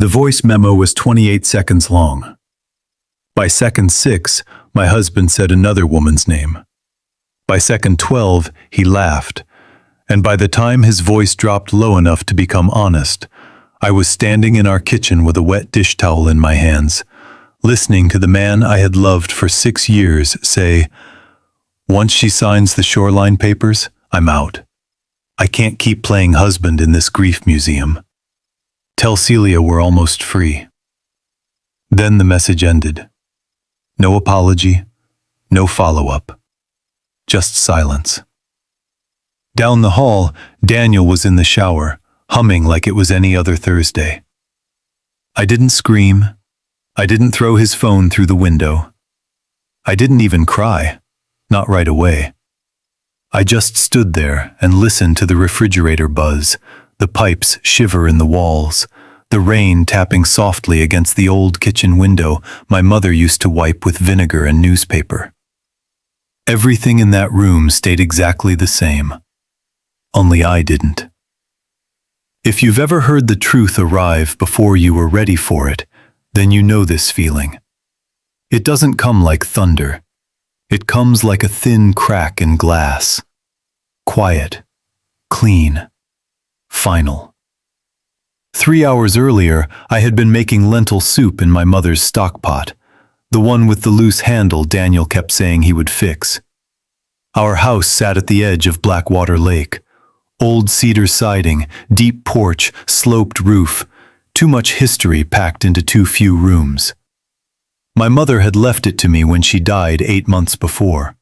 The voice memo was 28 seconds long. By second 6, my husband said another woman's name. By second 12, he laughed, and by the time his voice dropped low enough to become honest, I was standing in our kitchen with a wet dish towel in my hands, listening to the man I had loved for 6 years say, "Once she signs the shoreline papers, I'm out. I can't keep playing husband in this grief museum. Tell Celia we're almost free." Then the message ended. No apology, no follow-up. Just silence. Down the hall, Daniel was in the shower, humming like it was any other Thursday. I didn't scream. I didn't throw his phone through the window. I didn't even cry, not right away. I just stood there and listened to the refrigerator buzz, the pipes shiver in the walls, the rain tapping softly against the old kitchen window my mother used to wipe with vinegar and newspaper. Everything in that room stayed exactly the same. Only I didn't. If you've ever heard the truth arrive before you were ready for it, then you know this feeling. It doesn't come like thunder. It comes like a thin crack in glass. Quiet, clean, final. 3 hours earlier, I had been making lentil soup in my mother's stock pot, the one with the loose handle Daniel kept saying he would fix. Our house sat at the edge of Blackwater Lake. Old cedar siding, deep porch, sloped roof, too much history packed into too few rooms. My mother had left it to me when she died 8 months before.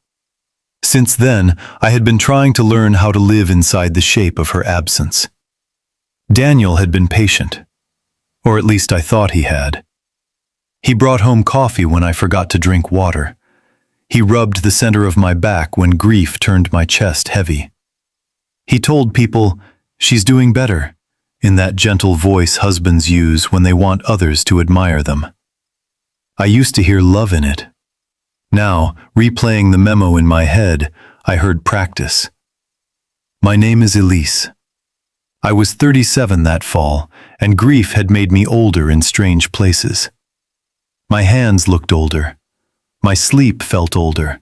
Since then, I had been trying to learn how to live inside the shape of her absence. Daniel had been patient, or at least I thought he had. He brought home coffee when I forgot to drink water. He rubbed the center of my back when grief turned my chest heavy. He told people, "She's doing better," in that gentle voice husbands use when they want others to admire them. I used to hear love in it. Now, replaying the memo in my head, I heard practice. My name is Elise. I was 37 that fall, and grief had made me older in strange places. My hands looked older. My sleep felt older.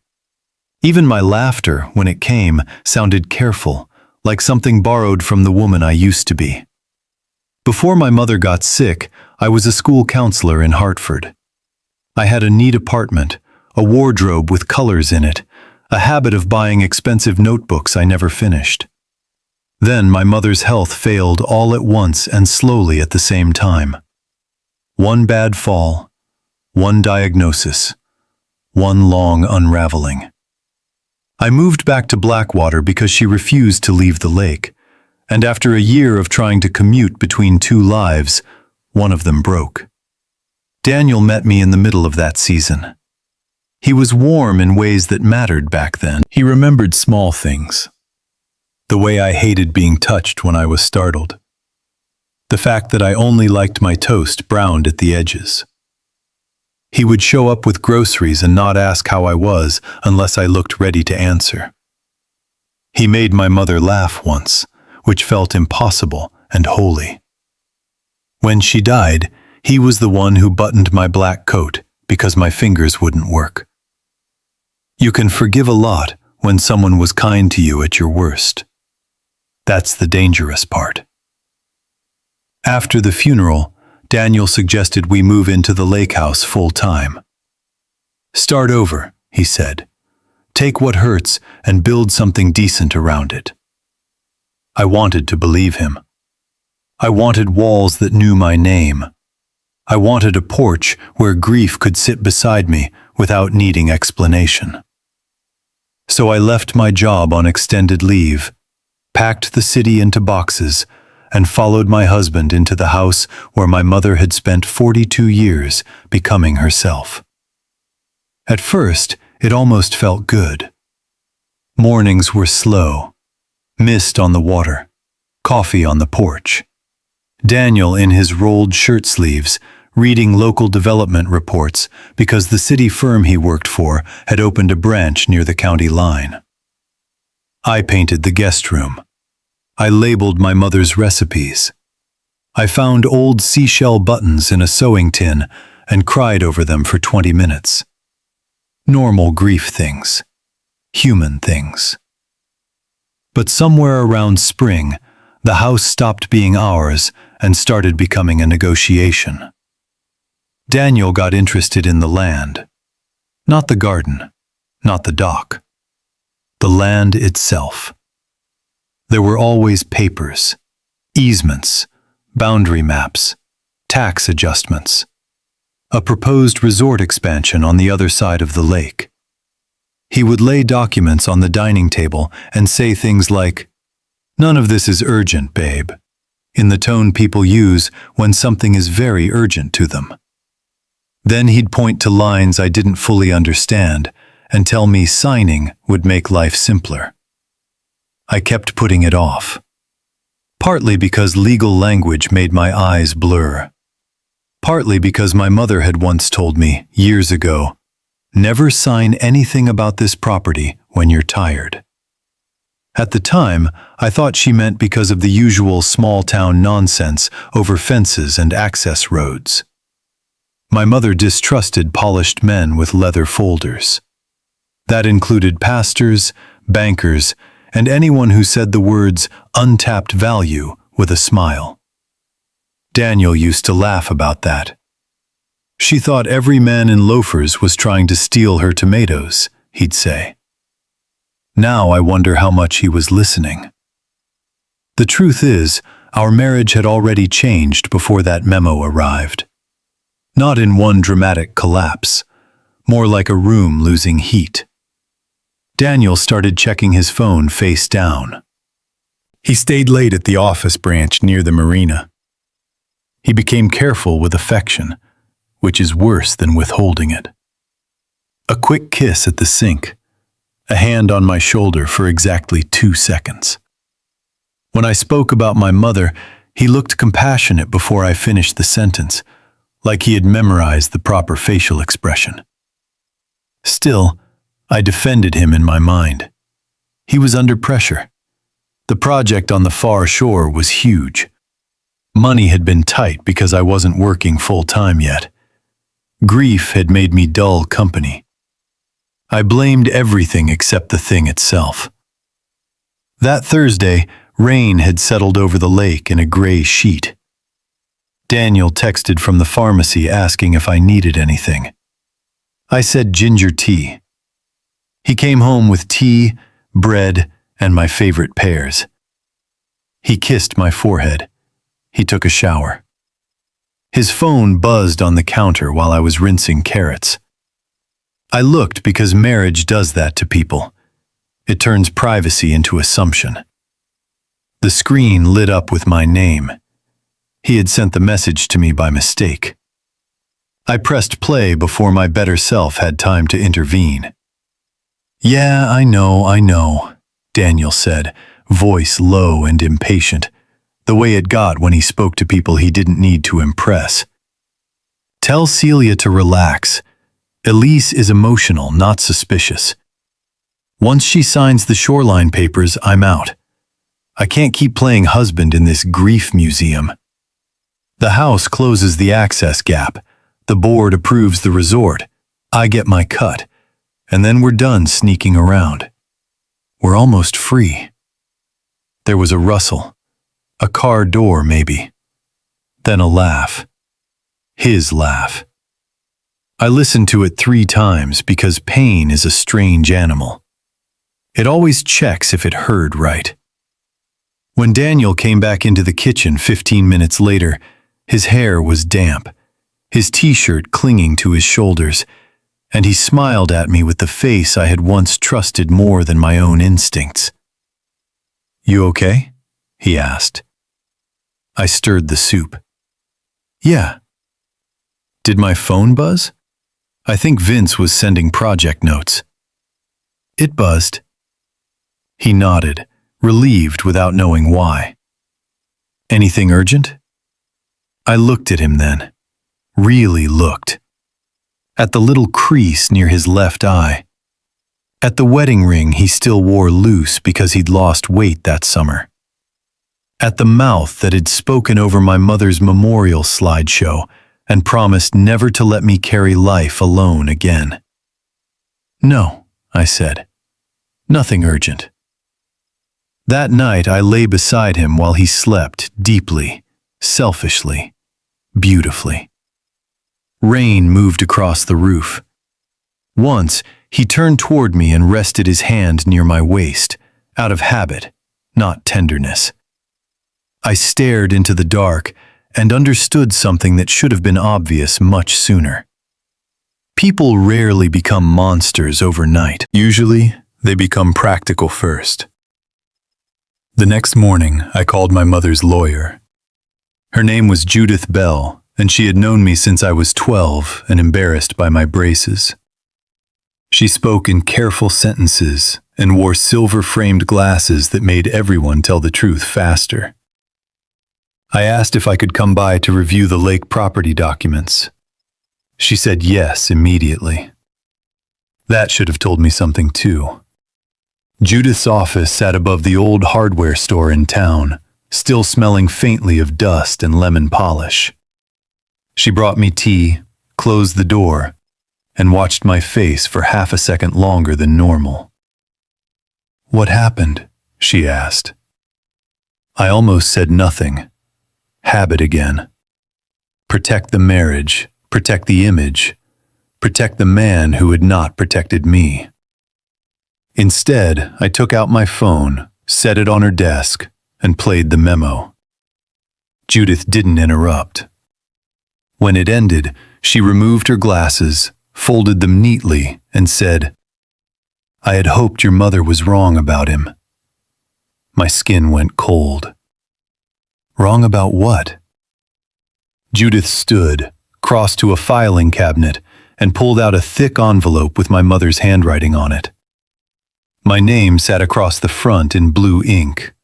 Even my laughter, when it came, sounded careful, like something borrowed from the woman I used to be. Before my mother got sick, I was a school counselor in Hartford. I had a neat apartment, a wardrobe with colors in it, a habit of buying expensive notebooks I never finished. Then my mother's health failed all at once and slowly at the same time. One bad fall, one diagnosis, one long unraveling. I moved back to Blackwater because she refused to leave the lake, and after a year of trying to commute between 2 lives, one of them broke. Daniel met me in the middle of that season. He was warm in ways that mattered back then. He remembered small things. The way I hated being touched when I was startled. The fact that I only liked my toast browned at the edges. He would show up with groceries and not ask how I was unless I looked ready to answer. He made my mother laugh once, which felt impossible and holy. When she died, he was the one who buttoned my black coat because my fingers wouldn't work. You can forgive a lot when someone was kind to you at your worst. That's the dangerous part. After the funeral, Daniel suggested we move into the lake house full-time. "Start over," he said. "Take what hurts and build something decent around it." I wanted to believe him. I wanted walls that knew my name. I wanted a porch where grief could sit beside me without needing explanation. So I left my job on extended leave, packed the city into boxes, and followed my husband into the house where my mother had spent 42 years becoming herself. At first, it almost felt good. Mornings were slow, mist on the water, coffee on the porch. Daniel in his rolled shirt sleeves, reading local development reports because the city firm he worked for had opened a branch near the county line. I painted the guest room. I labeled my mother's recipes. I found old seashell buttons in a sewing tin and cried over them for 20 minutes. Normal grief things. Human things. But somewhere around spring, the house stopped being ours and started becoming a negotiation. Daniel got interested in the land. Not the garden, not the dock. The land itself. There were always papers, easements, boundary maps, tax adjustments. A proposed resort expansion on the other side of the lake. He would lay documents on the dining table and say things like, "None of this is urgent, babe," in the tone people use when something is very urgent to them. Then he'd point to lines I didn't fully understand and tell me signing would make life simpler. I kept putting it off. Partly because legal language made my eyes blur. Partly because my mother had once told me, years ago, "Never sign anything about this property when you're tired." At the time, I thought she meant because of the usual small-town nonsense over fences and access roads. My mother distrusted polished men with leather folders. That included pastors, bankers, and anyone who said the words "untapped value" with a smile. Daniel used to laugh about that. She thought every man in loafers was trying to steal her tomatoes, he'd say. Now I wonder how much he was listening. The truth is, our marriage had already changed before that memo arrived. Not in one dramatic collapse, more like a room losing heat. Daniel started checking his phone face down. He stayed late at the office branch near the marina. He became careful with affection, which is worse than withholding it. A quick kiss at the sink, a hand on my shoulder for exactly 2 seconds. When I spoke about my mother, he looked compassionate before I finished the sentence, like he had memorized the proper facial expression. Still, I defended him in my mind. He was under pressure. The project on the far shore was huge. Money had been tight because I wasn't working full-time yet. Grief had made me dull company. I blamed everything except the thing itself. That Thursday, rain had settled over the lake in a gray sheet. Daniel texted from the pharmacy asking if I needed anything. I said ginger tea. He came home with tea, bread, and my favorite pears. He kissed my forehead. He took a shower. His phone buzzed on the counter while I was rinsing carrots. I looked because marriage does that to people. It turns privacy into assumption. The screen lit up with my name. He had sent the message to me by mistake. I pressed play before my better self had time to intervene. "Yeah, I know," Daniel said, voice low and impatient, the way it got when he spoke to people he didn't need to impress. "Tell Celia to relax. Elise is emotional, not suspicious. Once she signs the shoreline papers, I'm out. I can't keep playing husband in this grief museum. The house closes the access gap. The board approves the resort. I get my cut. And then we're done sneaking around. We're almost free." There was a rustle. A car door, maybe. Then a laugh. His laugh. I listened to it 3 times because pain is a strange animal. It always checks if it heard right. When Daniel came back into the kitchen 15 minutes later, his hair was damp, his t-shirt clinging to his shoulders, and he smiled at me with the face I had once trusted more than my own instincts. "You okay?" he asked. I stirred the soup. "Yeah." Did my phone buzz? I think Vince was sending project notes. It buzzed. He nodded, relieved without knowing why. "Anything urgent?" I looked at him then. Really looked. At the little crease near his left eye. At the wedding ring he still wore loose because he'd lost weight that summer. at the mouth that had spoken over my mother's memorial slideshow and promised never to let me carry life alone again. "No," I said. "Nothing urgent." That night I lay beside him while he slept deeply, selfishly, beautifully. Rain moved across the roof. Once, he turned toward me and rested his hand near my waist, out of habit, not tenderness. I stared into the dark and understood something that should have been obvious much sooner. People rarely become monsters overnight. Usually, they become practical first. The next morning, I called my mother's lawyer. Her name was Judith Bell, and she had known me since I was 12 and embarrassed by my braces. She spoke in careful sentences and wore silver-framed glasses that made everyone tell the truth faster. I asked if I could come by to review the lake property documents. She said yes immediately. That should have told me something too. Judith's office sat above the old hardware store in town, still smelling faintly of dust and lemon polish. She brought me tea, closed the door, and watched my face for half a second longer than normal. "What happened?" she asked. I almost said nothing. Habit again. Protect the marriage, protect the image, protect the man who had not protected me. Instead, I took out my phone, set it on her desk, and played the memo. Judith didn't interrupt. When it ended, she removed her glasses, folded them neatly, and said, "I had hoped your mother was wrong about him." My skin went cold. Wrong about what? Judith stood, crossed to a filing cabinet, and pulled out a thick envelope with my mother's handwriting on it. My name sat across the front in blue ink.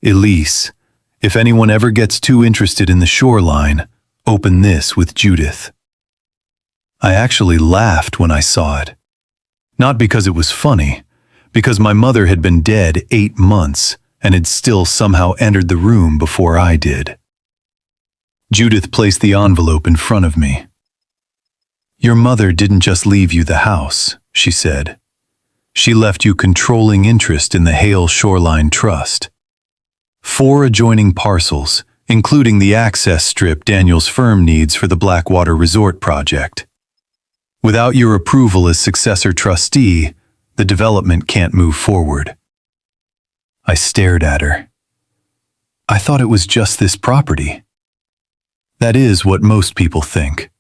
"Elise, if anyone ever gets too interested in the shoreline, open this with Judith." I actually laughed when I saw it. Not because it was funny, because my mother had been dead 8 months and had still somehow entered the room before I did. Judith placed the envelope in front of me. "Your mother didn't just leave you the house," she said. "She left you controlling interest in the Hale Shoreline Trust. 4 adjoining parcels, including the access strip Daniel's firm needs for the Blackwater Resort project. Without your approval as successor trustee, the development can't move forward." I stared at her. "I thought it was just this property." "That is what most people think.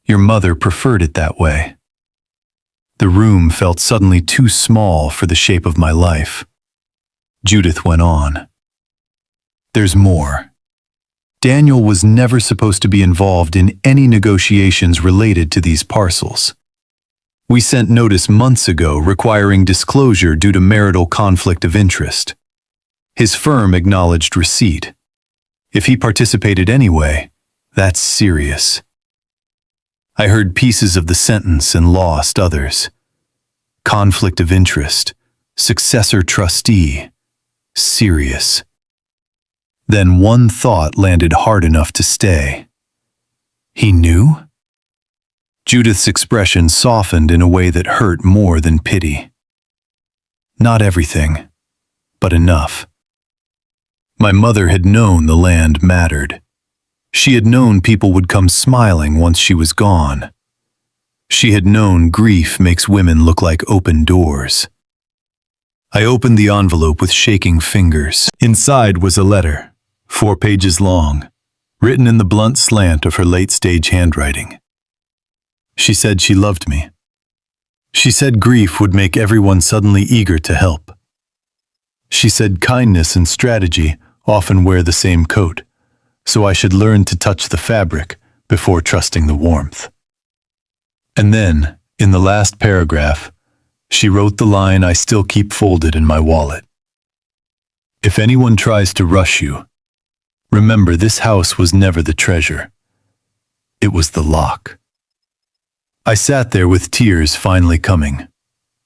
Your mother preferred it that way." The room felt suddenly too small for the shape of my life. Judith went on. "There's more. Daniel was never supposed to be involved in any negotiations related to these parcels. We sent notice months ago requiring disclosure due to marital conflict of interest. His firm acknowledged receipt. If he participated anyway, that's serious." I heard pieces of the sentence and lost others. Conflict of interest, successor trustee, serious. Then one thought landed hard enough to stay. He knew? Judith's expression softened in a way that hurt more than pity. Not everything, but enough. My mother had known the land mattered. She had known people would come smiling once she was gone. She had known grief makes women look like open doors. I opened the envelope with shaking fingers. Inside was a letter, 4 pages long, written in the blunt slant of her late-stage handwriting. She said she loved me. She said grief would make everyone suddenly eager to help. She said kindness and strategy often wear the same coat, so I should learn to touch the fabric before trusting the warmth. And then, in the last paragraph, she wrote the line I still keep folded in my wallet. If anyone tries to rush you, remember this house was never the treasure. It was the lock. I sat there with tears finally coming,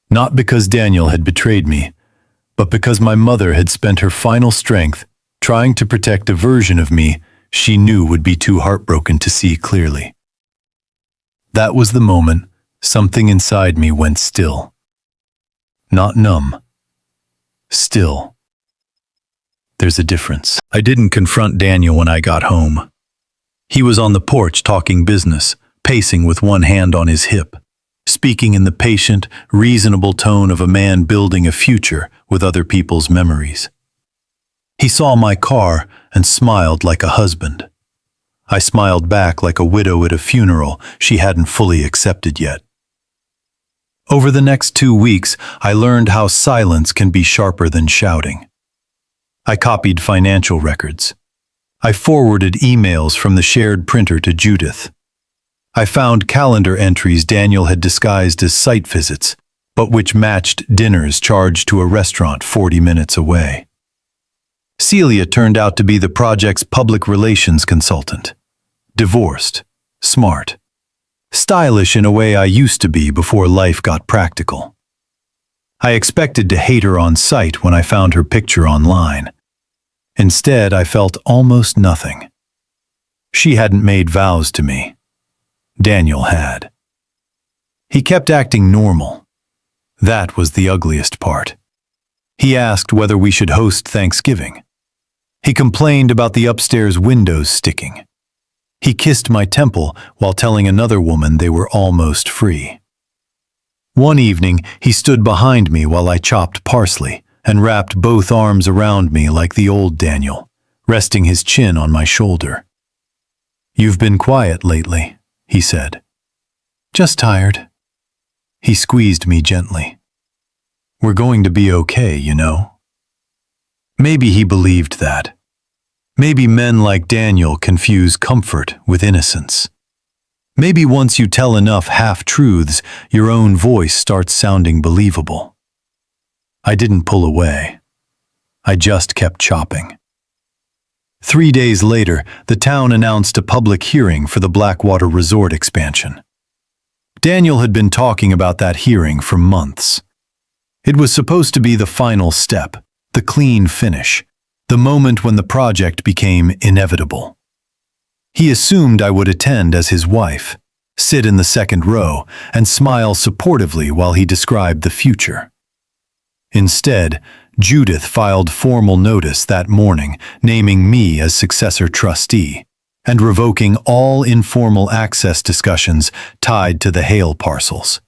not because Daniel had betrayed me, but because my mother had spent her final strength trying to protect a version of me she knew would be too heartbroken to see clearly. That was the moment something inside me went still. Not numb. Still. There's a difference. I didn't confront Daniel when I got home. He was on the porch talking business, pacing with one hand on his hip, speaking in the patient, reasonable tone of a man building a future with other people's memories. He saw my car and smiled like a husband. I smiled back like a widow at a funeral she hadn't fully accepted yet. Over the next 2 weeks, I learned how silence can be sharper than shouting. I copied financial records. I forwarded emails from the shared printer to Judith. I found calendar entries Daniel had disguised as site visits, but which matched dinners charged to a restaurant 40 minutes away. Celia turned out to be the project's public relations consultant. Divorced, smart, stylish in a way I used to be before life got practical. I expected to hate her on sight when I found her picture online. Instead, I felt almost nothing. She hadn't made vows to me. Daniel had. He kept acting normal. That was the ugliest part. He asked whether we should host Thanksgiving. He complained about the upstairs windows sticking. He kissed my temple while telling another woman they were almost free. One evening, he stood behind me while I chopped parsley and wrapped both arms around me like the old Daniel, resting his chin on my shoulder. "You've been quiet lately," he said. "Just tired." He squeezed me gently. "We're going to be okay, you know." Maybe he believed that. Maybe men like Daniel confuse comfort with innocence. Maybe once you tell enough half-truths, your own voice starts sounding believable. I didn't pull away. I just kept chopping. 3 days later, the town announced a public hearing for the Blackwater Resort expansion. Daniel had been talking about that hearing for months. It was supposed to be the final step, the clean finish, the moment when the project became inevitable. He assumed I would attend as his wife, sit in the second row, and smile supportively while he described the future. Instead, Judith filed formal notice that morning, naming me as successor trustee and revoking all informal access discussions tied to the Hale parcels.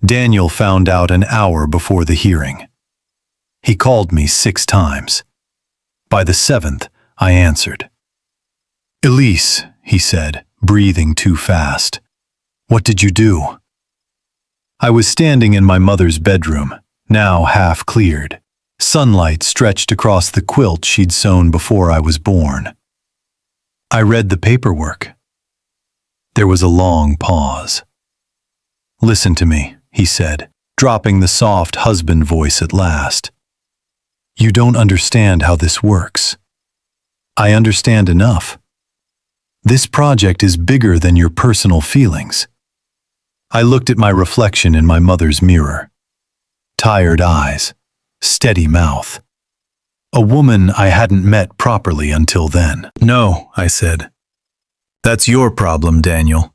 Daniel found out an hour before the hearing. He called me 6 times. By the 7th, I answered. "Elise," he said, breathing too fast. "What did you do?" I was standing in my mother's bedroom, now half cleared. Sunlight stretched across the quilt she'd sewn before I was born. I read the paperwork. There was a long pause. "Listen to me," he said, dropping the soft husband voice at last. "You don't understand how this works. I understand enough. This project is bigger than your personal feelings." I looked at my reflection in my mother's mirror. Tired eyes, steady mouth. A woman I hadn't met properly until then. "No," I said. "That's your problem, Daniel.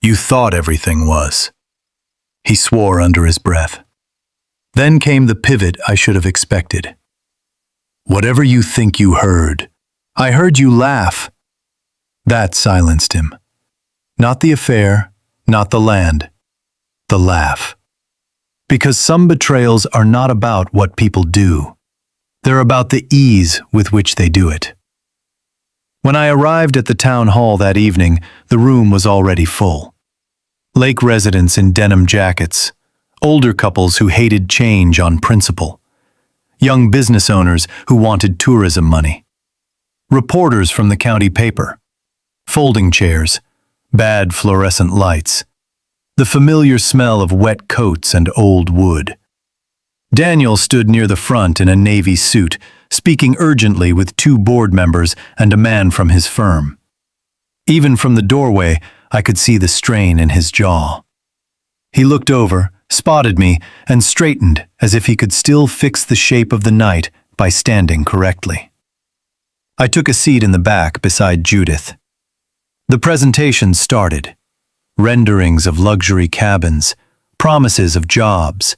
You thought everything was." He swore under his breath. Then came the pivot I should have expected. "Whatever you think you heard, I heard you laugh." That silenced him. Not the affair, not the land, the laugh. Because some betrayals are not about what people do. They're about the ease with which they do it. When I arrived at the town hall that evening, the room was already full. Lake residents in denim jackets, older couples who hated change on principle, young business owners who wanted tourism money, reporters from the county paper, folding chairs, bad fluorescent lights, the familiar smell of wet coats and old wood. Daniel stood near the front in a navy suit, speaking urgently with 2 board members and a man from his firm. Even from the doorway, I could see the strain in his jaw. He looked over, spotted me, and straightened as if he could still fix the shape of the night by standing correctly. I took a seat in the back beside Judith. The presentation started. Renderings of luxury cabins, promises of jobs,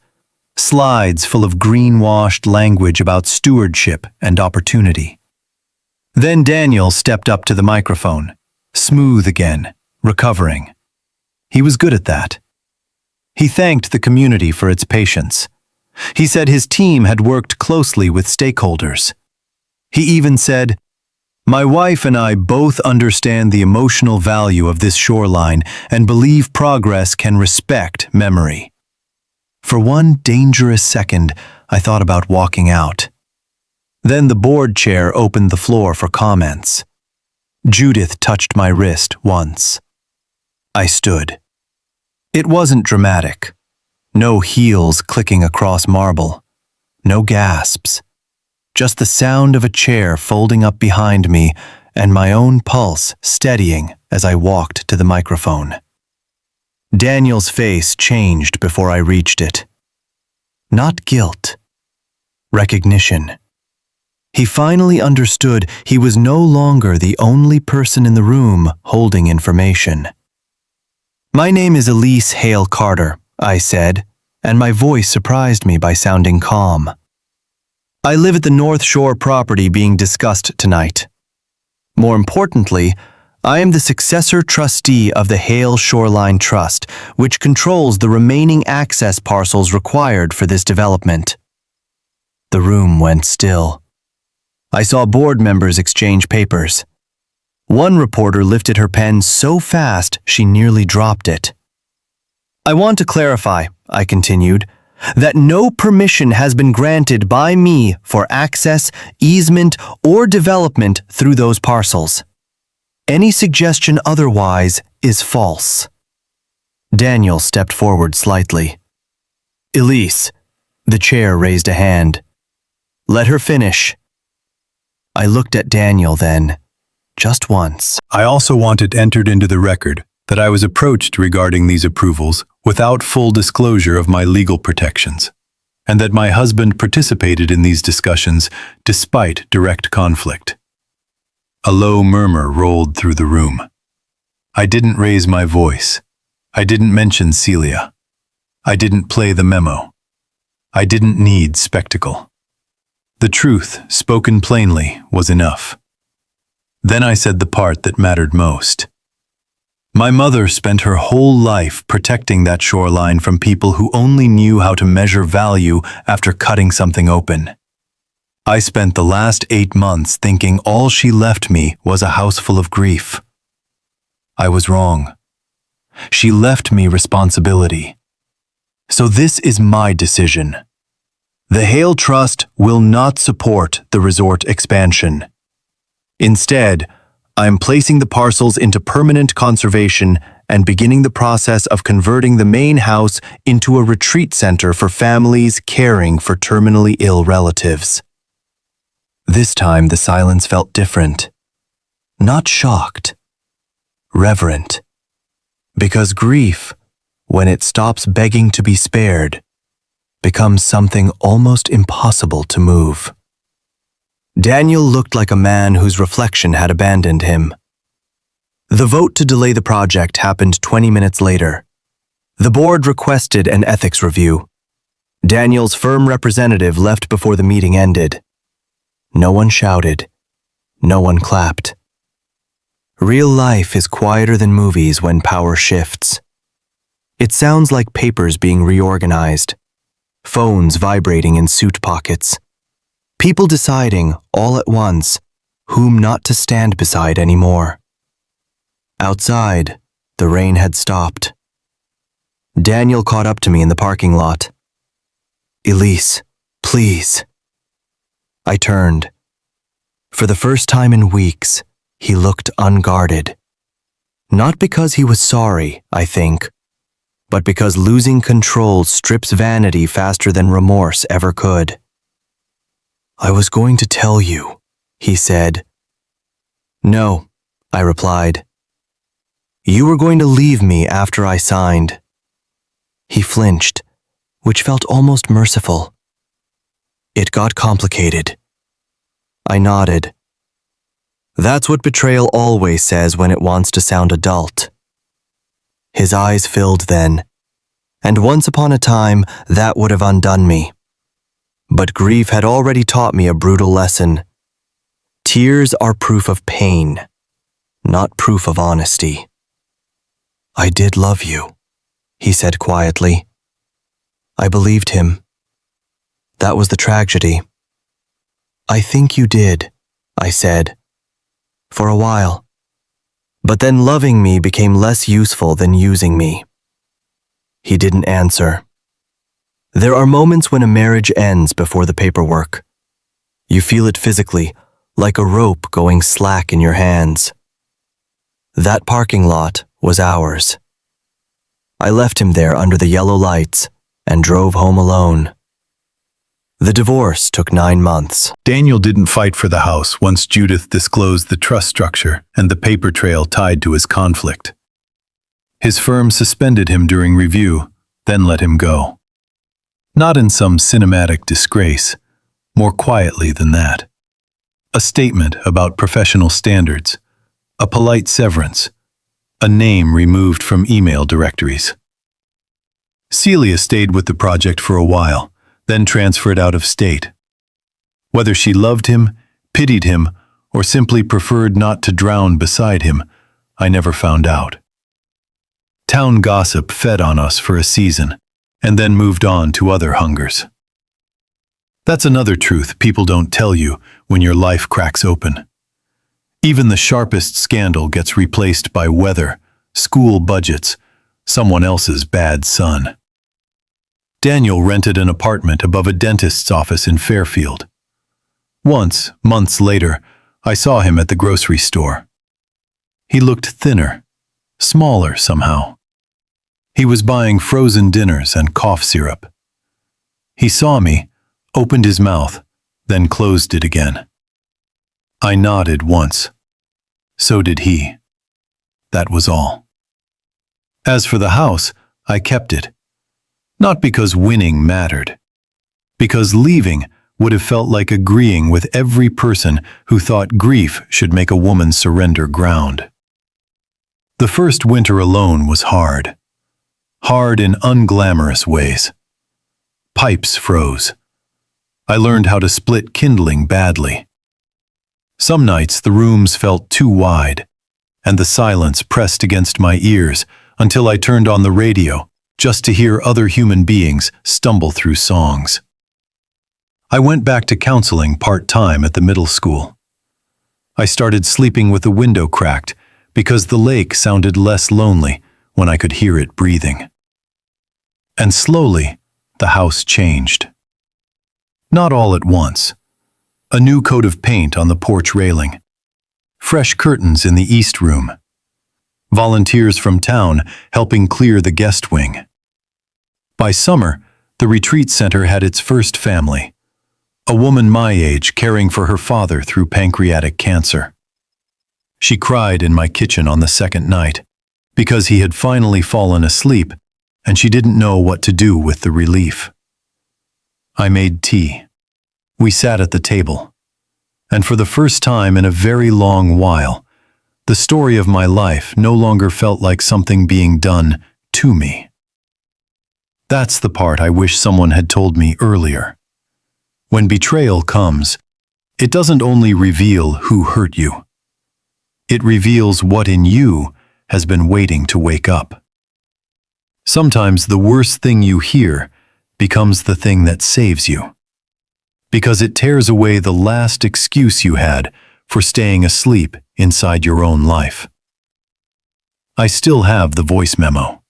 slides full of greenwashed language about stewardship and opportunity. Then Daniel stepped up to the microphone, smooth again, recovering. He was good at that. He thanked the community for its patience. He said his team had worked closely with stakeholders. He even said, "My wife and I both understand the emotional value of this shoreline and believe progress can respect memory." For one dangerous second, I thought about walking out. Then the board chair opened the floor for comments. Judith touched my wrist once. I stood. It wasn't dramatic. No heels clicking across marble. No gasps. Just the sound of a chair folding up behind me and my own pulse steadying as I walked to the microphone. Daniel's face changed before I reached it. Not guilt. Recognition. He finally understood he was no longer the only person in the room holding information. "My name is Elise Hale Carter," I said, and my voice surprised me by sounding calm. "I live at the North Shore property being discussed tonight. More importantly, I am the successor trustee of the Hale Shoreline Trust, which controls the remaining access parcels required for this development." The room went still. I saw board members exchange papers. One reporter lifted her pen so fast she nearly dropped it. "I want to clarify," I continued, "that no permission has been granted by me for access, easement, or development through those parcels. Any suggestion otherwise is false." Daniel stepped forward slightly. "Elise," the chair raised a hand. "Let her finish." I looked at Daniel then, just once. I also want it entered into the record that I was approached regarding these approvals without full disclosure of my legal protections, and that my husband participated in these discussions despite direct conflict. A low murmur rolled through the room. I didn't raise my voice. I didn't mention Celia. I didn't play the memo. I didn't need spectacle. The truth, spoken plainly, was enough. Then I said the part that mattered most. My mother spent her whole life protecting that shoreline from people who only knew how to measure value after cutting something open. I spent the last 8 months thinking all she left me was a house full of grief. I was wrong. She left me responsibility. So this is my decision. The Hale Trust will not support the resort expansion. Instead, I'm placing the parcels into permanent conservation and beginning the process of converting the main house into a retreat center for families caring for terminally ill relatives. This time the silence felt different. Not shocked. Reverent. Because grief, when it stops begging to be spared, becomes something almost impossible to move. Daniel looked like a man whose reflection had abandoned him. The vote to delay the project happened 20 minutes later. The board requested an ethics review. Daniel's firm representative left before the meeting ended. No one shouted. No one clapped. Real life is quieter than movies when power shifts. It sounds like papers being reorganized, phones vibrating in suit pockets, people deciding, all at once, whom not to stand beside anymore. Outside, the rain had stopped. Daniel caught up to me in the parking lot. "Elise, please." I turned. For the first time in weeks, he looked unguarded. Not because he was sorry, I think, but because losing control strips vanity faster than remorse ever could. "I was going to tell you," he said. "No," I replied. "You were going to leave me after I signed." He flinched, which felt almost merciful. "It got complicated." I nodded. That's what betrayal always says when it wants to sound adult. His eyes filled then, and once upon a time that would have undone me. But grief had already taught me a brutal lesson. Tears are proof of pain, not proof of honesty. "I did love you," he said quietly. I believed him. That was the tragedy. "I think you did," I said, for a while. But then loving me became less useful than using me. He didn't answer. There are moments when a marriage ends before the paperwork. You feel it physically, like a rope going slack in your hands. That parking lot was ours. I left him there under the yellow lights and drove home alone. The divorce took 9 months. Daniel didn't fight for the house once Judith disclosed the trust structure and the paper trail tied to his conflict. His firm suspended him during review, then let him go. Not in some cinematic disgrace, more quietly than that. A statement about professional standards, a polite severance, a name removed from email directories. Celia stayed with the project for a while, then transferred out of state. Whether she loved him, pitied him, or simply preferred not to drown beside him, I never found out. Town gossip fed on us for a season, and then moved on to other hungers. That's another truth people don't tell you when your life cracks open. Even the sharpest scandal gets replaced by weather, school budgets, someone else's bad son. Daniel rented an apartment above a dentist's office in Fairfield. Once, months later, I saw him at the grocery store. He looked thinner, smaller somehow. He was buying frozen dinners and cough syrup. He saw me, opened his mouth, then closed it again. I nodded once. So did he. That was all. As for the house, I kept it. Not because winning mattered. Because leaving would have felt like agreeing with every person who thought grief should make a woman surrender ground. The first winter alone was hard. Hard in unglamorous ways. Pipes froze. I learned how to split kindling badly. Some nights the rooms felt too wide, and the silence pressed against my ears until I turned on the radio just to hear other human beings stumble through songs. I went back to counseling part-time at the middle school. I started sleeping with the window cracked because the lake sounded less lonely when I could hear it breathing. And slowly, the house changed. Not all at once. A new coat of paint on the porch railing. Fresh curtains in the east room. Volunteers from town helping clear the guest wing. By summer, the retreat center had its first family. A woman my age caring for her father through pancreatic cancer. She cried in my kitchen on the second night because he had finally fallen asleep and she didn't know what to do with the relief. I made tea. We sat at the table. And for the first time in a very long while, the story of my life no longer felt like something being done to me. That's the part I wish someone had told me earlier. When betrayal comes, it doesn't only reveal who hurt you. It reveals what in you has been waiting to wake up. Sometimes the worst thing you hear becomes the thing that saves you. Because it tears away the last excuse you had for staying asleep inside your own life. I still have the voice memo.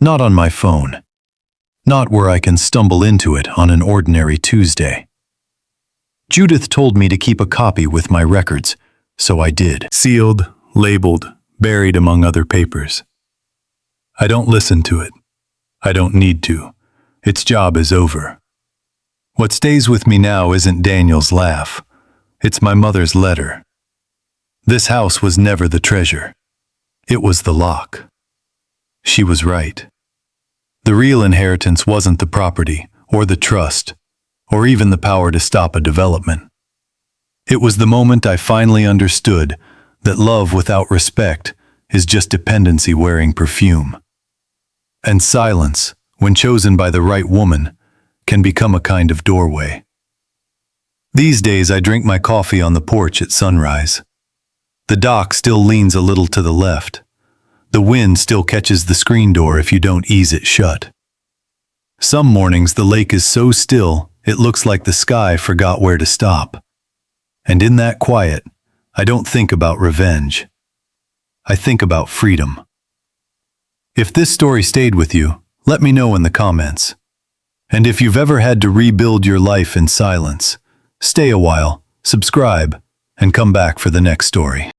Not on my phone. Not where I can stumble into it on an ordinary Tuesday. Judith told me to keep a copy with my records, so I did. Sealed, labeled, buried among other papers. I don't listen to it. I don't need to. Its job is over. What stays with me now isn't Daniel's laugh. It's my mother's letter. This house was never the treasure. It was the lock. She was right. The real inheritance wasn't the property, or the trust, or even the power to stop a development. It was the moment I finally understood that love without respect is just dependency wearing perfume. And silence, when chosen by the right woman, can become a kind of doorway. These days I drink my coffee on the porch at sunrise. The dock still leans a little to the left. The wind still catches the screen door if you don't ease it shut. Some mornings the lake is so still it looks like the sky forgot where to stop. And in that quiet, I don't think about revenge. I think about freedom. If this story stayed with you, let me know in the comments. And if you've ever had to rebuild your life in silence, stay a while, subscribe, and come back for the next story.